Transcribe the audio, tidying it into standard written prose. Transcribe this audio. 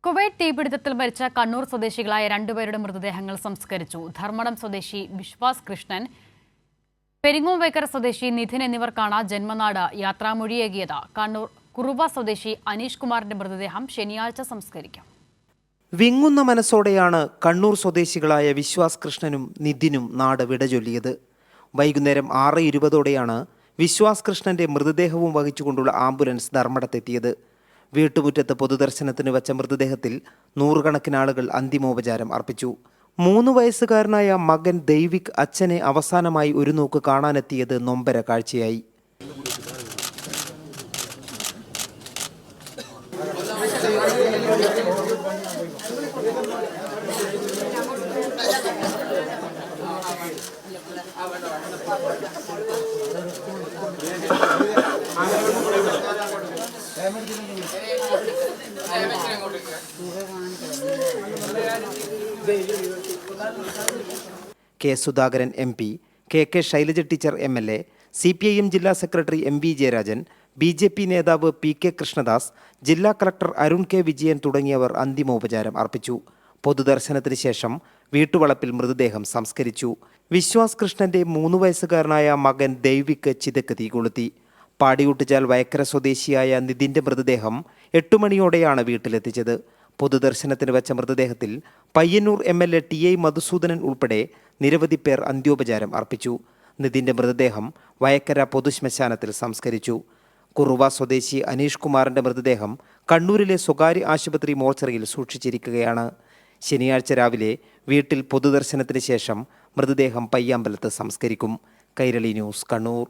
Kuwait തീപിടുത്തത്തിൽ മരിച്ച കണ്ണൂർ സ്വദേശികളായ രണ്ടുപേരുടെ മൃതദേഹങ്ങൾ സംസ്കരിച്ചു. ധർമ്മടം സ്വദേശി വിശ്വാസ് കൃഷ്ണൻ, പെരിങ്ങോംവൈക്കര സ്വദേശി നിധിൻ എന്നിവർക്കാണ് ജന്മനാട് യാത്രാമൊഴിയേകിയത്. കണ്ണൂർ കുറുവ സ്വദേശി അനീഷ് കുമാറിന്റെ മൃതദേഹം ശനിയാഴ്ച സംസ്കരിക്കും. വിങ്ങുന്ന മനസ്സോടെയാണ് കണ്ണൂർ സ്വദേശികളായ വിശ്വാസ് കൃഷ്ണനും നിധിനും നാട് വിടചൊല്ലിയത്. വൈകുന്നേരം 6:20 വിശ്വാസ് കൃഷ്ണന്റെ മൃതദേഹവും വഹിച്ചുകൊണ്ടുള്ള ആംബുലൻസ് ധർമ്മടത്തെത്തിയത്. വീട്ടുമുറ്റത്ത് പൊതുദർശനത്തിന് വച്ച മൃതദേഹത്തിൽ നൂറുകണക്കിന് ആളുകൾ അന്തിമോപചാരം അർപ്പിച്ചു. 3 വയസ്സുകാരനായ മകൻ ദൈവിക് അച്ഛനെ അവസാനമായി ഒരു നോക്ക് കാണാനെത്തിയത് നൊമ്പര കാഴ്ചയായി. K Sudhakaran MP, K Shailaja teacher MLA, CPIM ജില്ലാ സെക്രട്ടറി MV ജയരാജൻ, BJP നേതാവ് PK കൃഷ്ണദാസ്, ജില്ലാ കളക്ടർ അരുൺ K വിജയൻ തുടങ്ങിയവർ അന്തിമോപചാരം അർപ്പിച്ചു. പൊതുദർശനത്തിന് ശേഷം വീട്ടുവളപ്പിൽ മൃതദേഹം സംസ്കരിച്ചു. വിശ്വാസ് കൃഷ്ണന്റെ 3 വയസ്സുകാരനായ മകൻ ദൈവിക് ചിതക്ക് തീ കൊളുത്തി. പാടിയൂട്ടുചാൽ വയക്കര സ്വദേശിയായ നിധിന്റെ മൃതദേഹം 8 മണിയോടെയാണ് വീട്ടിലെത്തിച്ചത്. പൊതുദർശനത്തിന് വച്ച മൃതദേഹത്തിൽ പയ്യന്നൂർ MLA TI മധുസൂദനൻ ഉൾപ്പെടെ നിരവധി പേർ അന്ത്യോപചാരം അർപ്പിച്ചു. നിധിന്റെ മൃതദേഹം വയക്കര പൊതുശ്മശാനത്തിൽ സംസ്കരിച്ചു. കുറുവ സ്വദേശി അനീഷ് കുമാറിന്റെ മൃതദേഹം കണ്ണൂരിലെ സ്വകാര്യ ആശുപത്രി മോർച്ചറിയിൽ സൂക്ഷിച്ചിരിക്കുകയാണ്. ശനിയാഴ്ച രാവിലെ വീട്ടിൽ പൊതുദർശനത്തിന് ശേഷം മൃതദേഹം പയ്യാമ്പലത്ത് സംസ്കരിക്കും. കൈരളി ന്യൂസ്, കണ്ണൂർ.